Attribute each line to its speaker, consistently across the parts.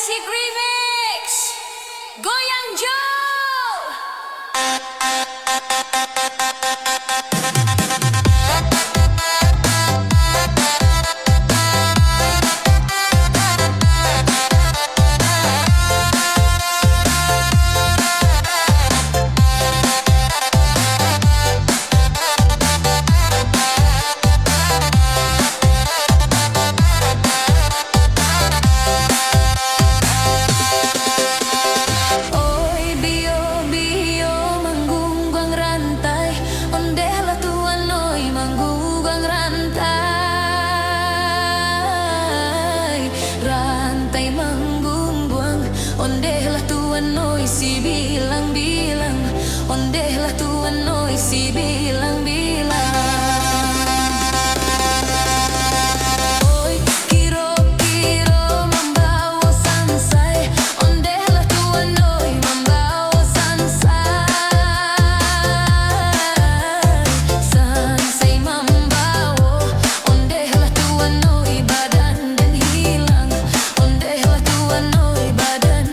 Speaker 1: Asik Remix Goyang Joe. Ondehlah tuan oi si bilang-bilang, ondehlah tuan oi si bilang-bilang. Oi kiro-kiro membawa sansai, ondehlah tuan oi membawa sansai. Sansai membawa, ondehlah tuan oi badan dan hilang, ondehlah tuan oi badan.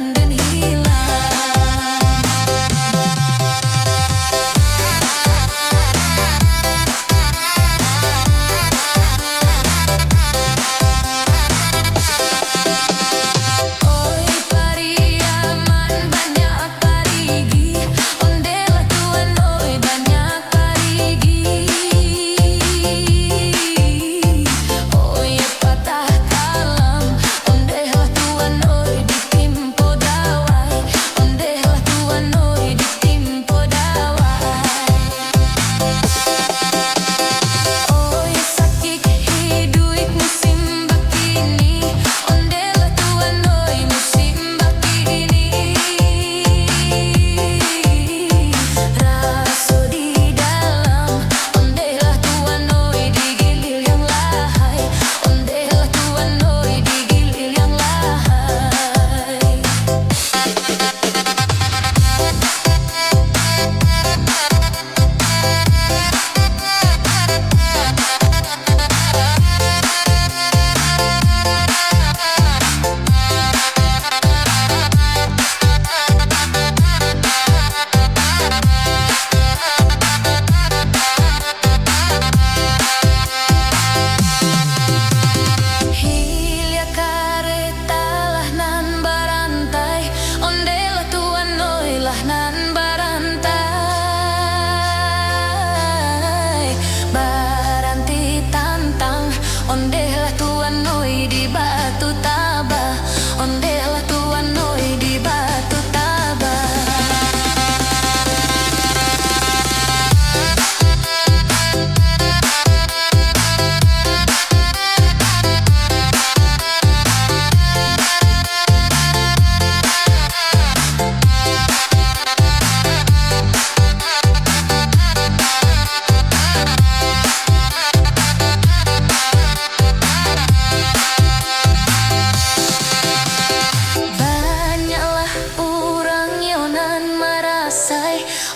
Speaker 1: Ondehlah tuan oi di Batu Tabah, ondehlah tuan oi di Batu Tabah.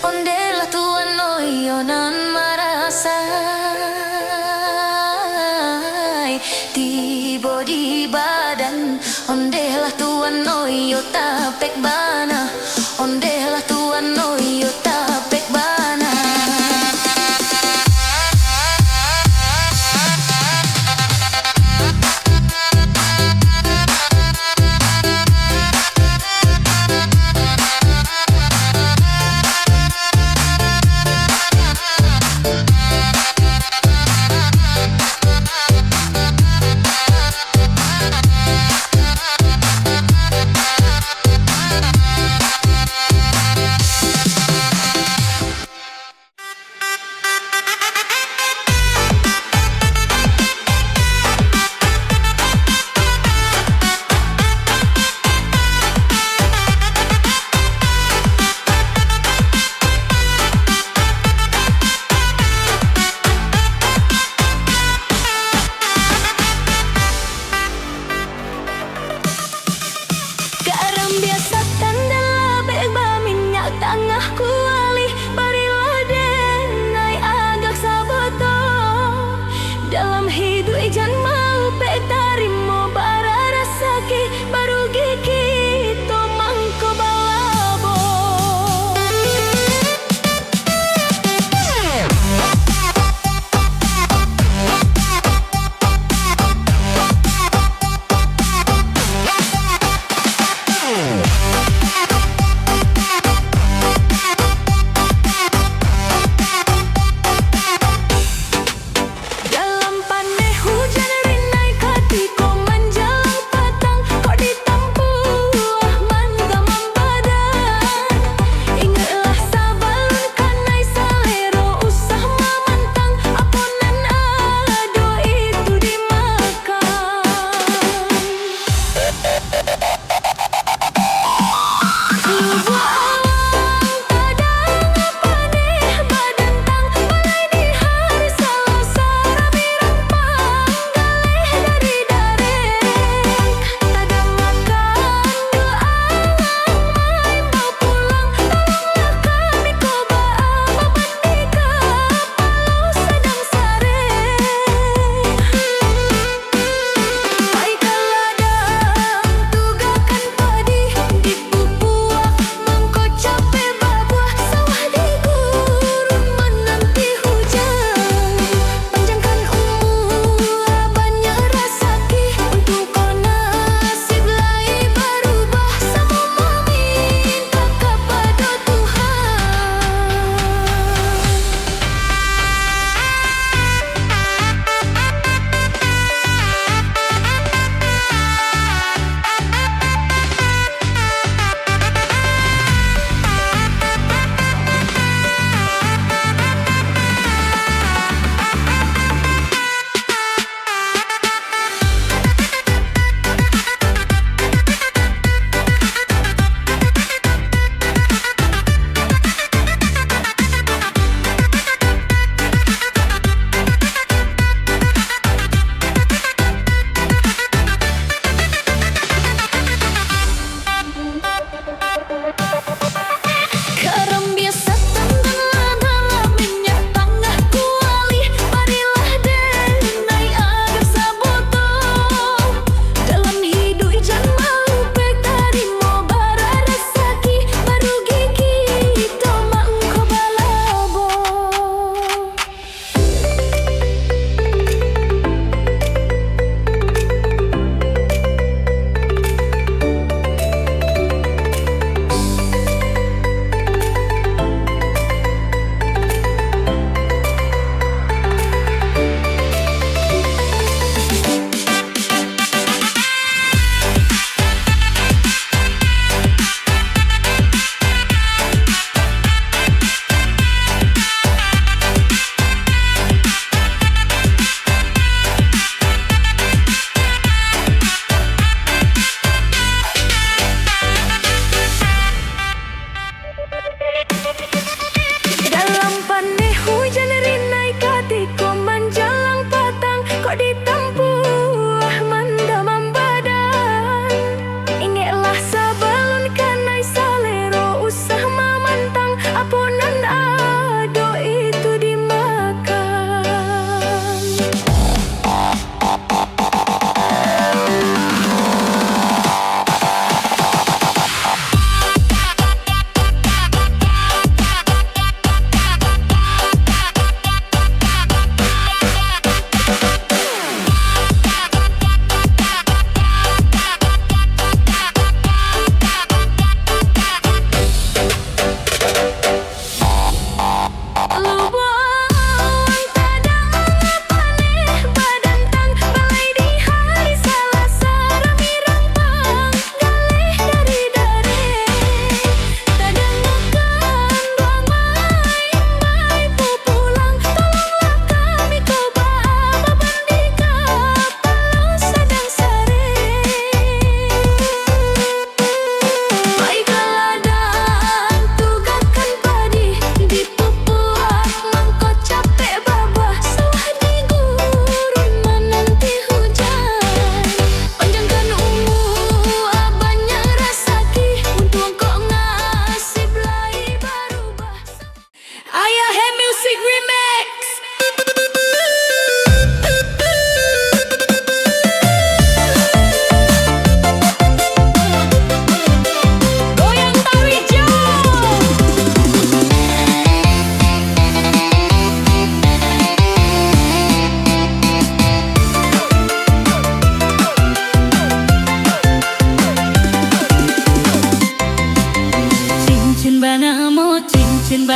Speaker 1: Ondehlah tuan oi yonan marasai, tibo di badan, ondehlah tuan oi yo tapek bana, ondehlah tuan oi yo tapek bana.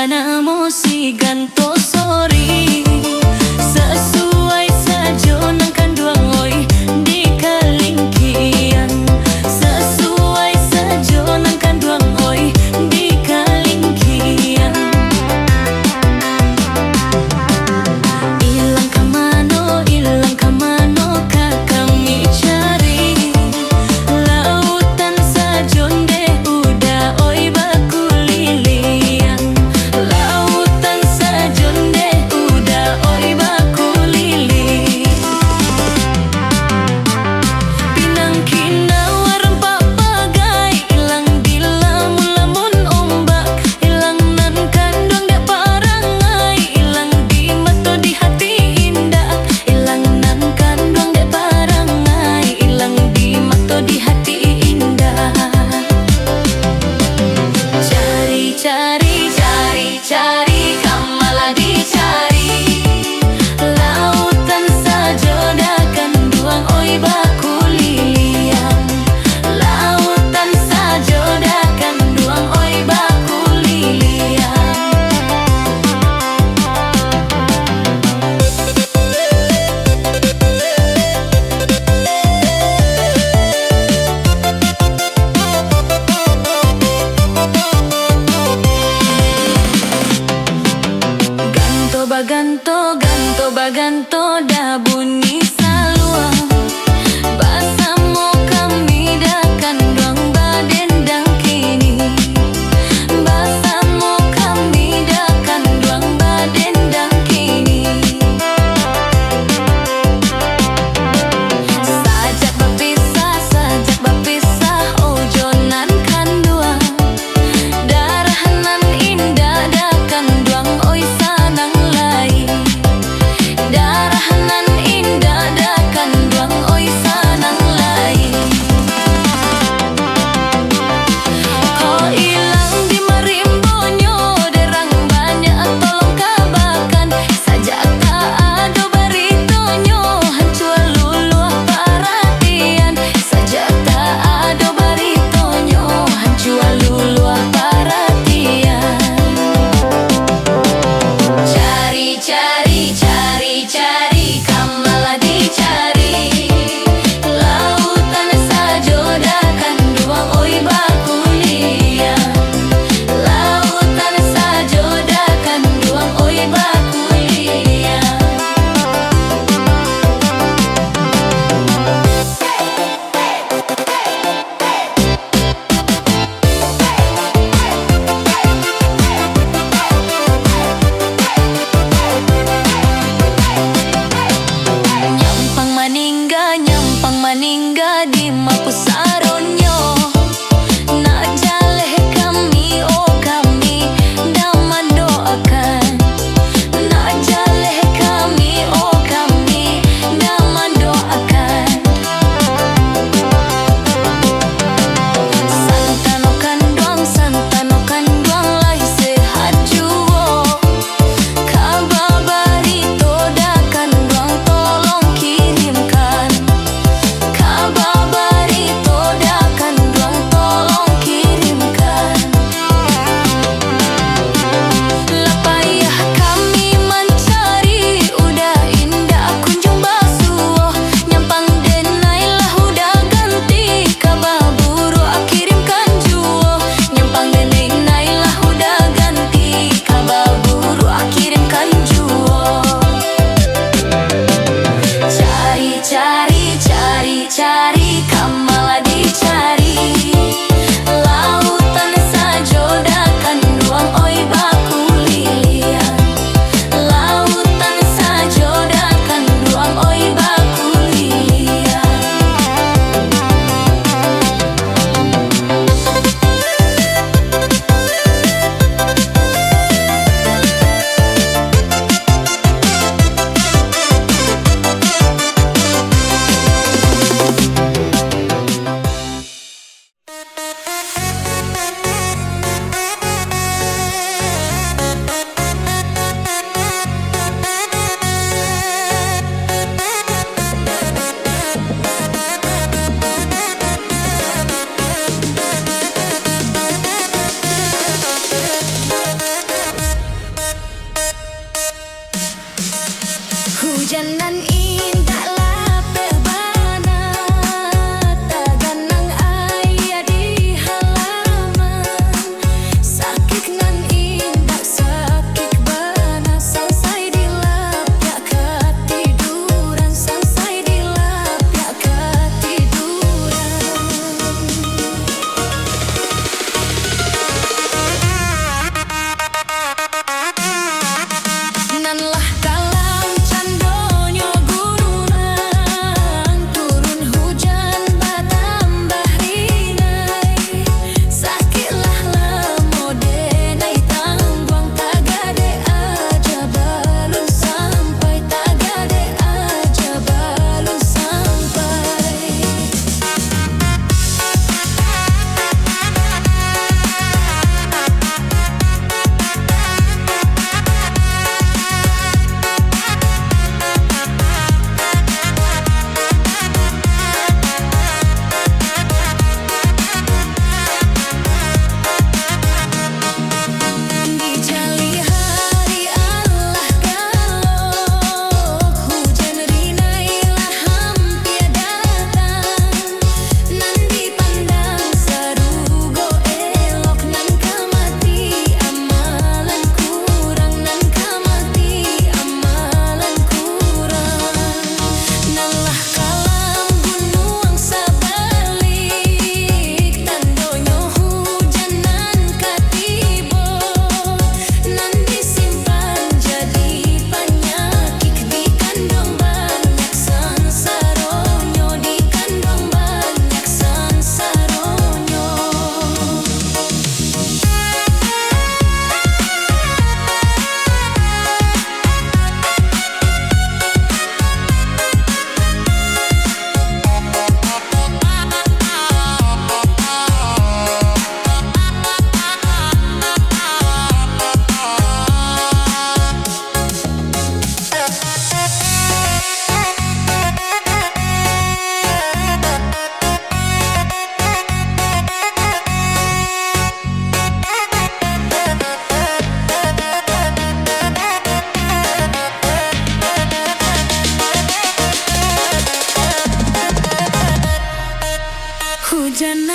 Speaker 1: Bana mo si ganto sorry. Sesuai saja nang kanduang oi di kalingkian. Sesuai saja nang kanduang oi di kalingkian. Ilang kamano ka kami cari. Lautan saja deh udah oi baku lilian. Lautan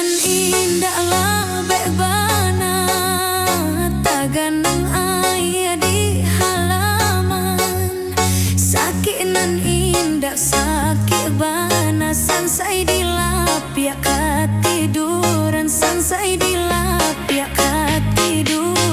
Speaker 1: nan indah labek bana taganang ayah di halaman. Sakit nan indah sakit bana sansai di lapiak katiduran, sansai di lapiak katiduran.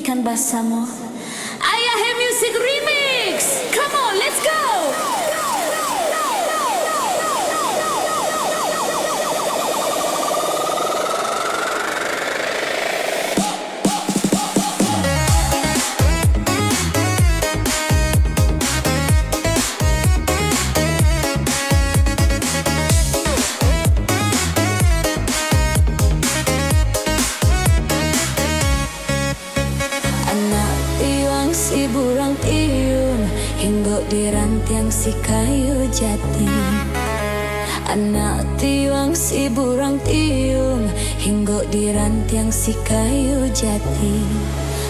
Speaker 1: menyanyikan bahasamu. Ayah Music Remix. Come on, let's go. Si burang tiung hinggok di rantiang si kayu jati. Anak tiung si burang tiung hinggok di rantiang si kayu jati.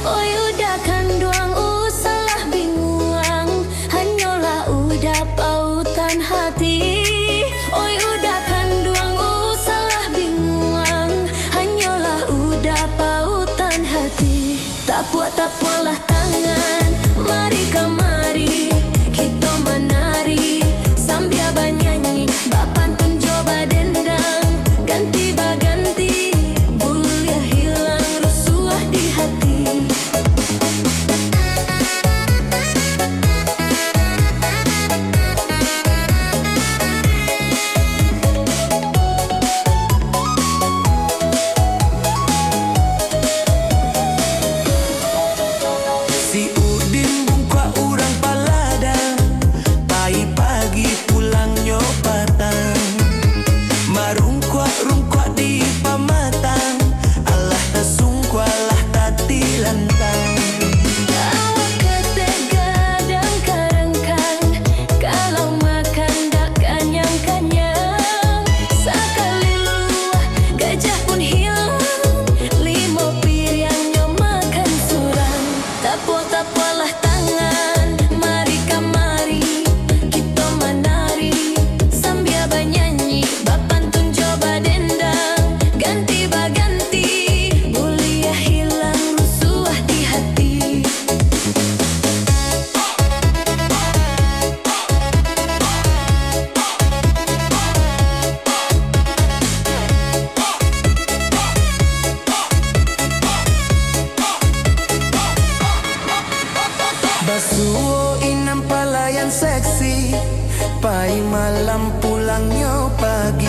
Speaker 1: Oi udah kanduang salah binguang, hanyalah udah pautan hati. Oi udah kanduang salah binguang, hanyalah udah pautan hati. Tak pualah tangan, mari kemari kita menari sambil bernyanyi, bapantun coba dendang, ganti baganti, boleh hilang rusuh di hati.
Speaker 2: Si Udin bungkwa urang paladang, pagi pulangnya patang. Marungkwa di pamatang, Allah tersungkwa lah tati lantang.
Speaker 1: Awak ketega dan karengkang, kalau makan dak kanyang-kanyang. Sekali luah gajah pun hilang, 5 piringnya makan surang. Tak pualah tangan, mari kemari kita menari sambil bernyanyi, bapantun coba dendang, ganti baganti, boleh hilang rusuh di hati.
Speaker 2: Basuh inam palayan seksi, pai malam pulangnya pagi.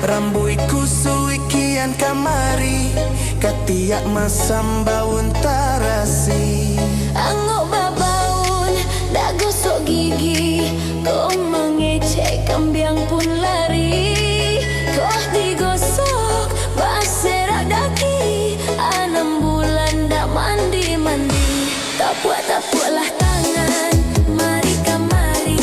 Speaker 2: Rambui kusui kian kamari, katiak masam baun tarasi.
Speaker 1: Angok babaun, dak gosok gigi, kau mengecek kambing pun lari. Kau digosok, baserak daki, 6 bulan dak mandi-mandi. Tak pualah tangan, mari kemari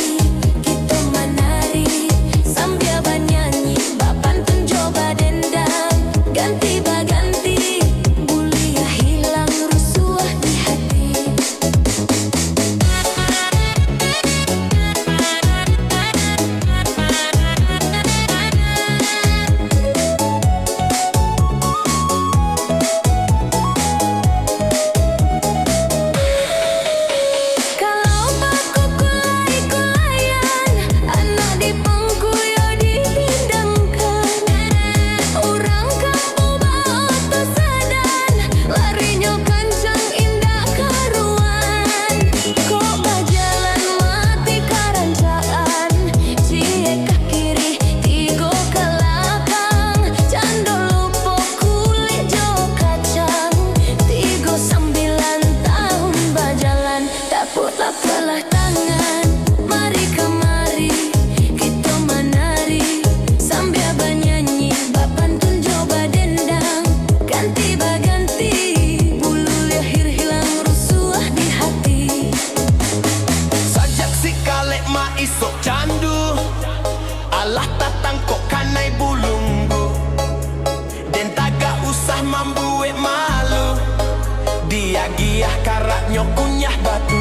Speaker 1: kita menari sambil bernyanyi, bapantun coba dendang, ganti baganti, boleh hilang rusuh di hati. Kalau baku kulai-kulayan, anak di pengkuyo dipindangkan. Orang kampung bawa tersedan, larinya kencang indah karuan. Kok berjalan mati karancaan, cie ke kiri, tigo ke belakang. Candol lupa kulit jo kacang, 39 tahun berjalan. Tak pualah tangan, mari kemari kita menari sambil bernyanyi, bapantun coba dendang, ganti baganti, bulu leher hilang rusuh di hati.
Speaker 2: Sajak si kalek ma isok candu, Allah tatang kok kanai bulunggu. Den tagak usah mambuek malu, dia giah karaknya kunyah batu.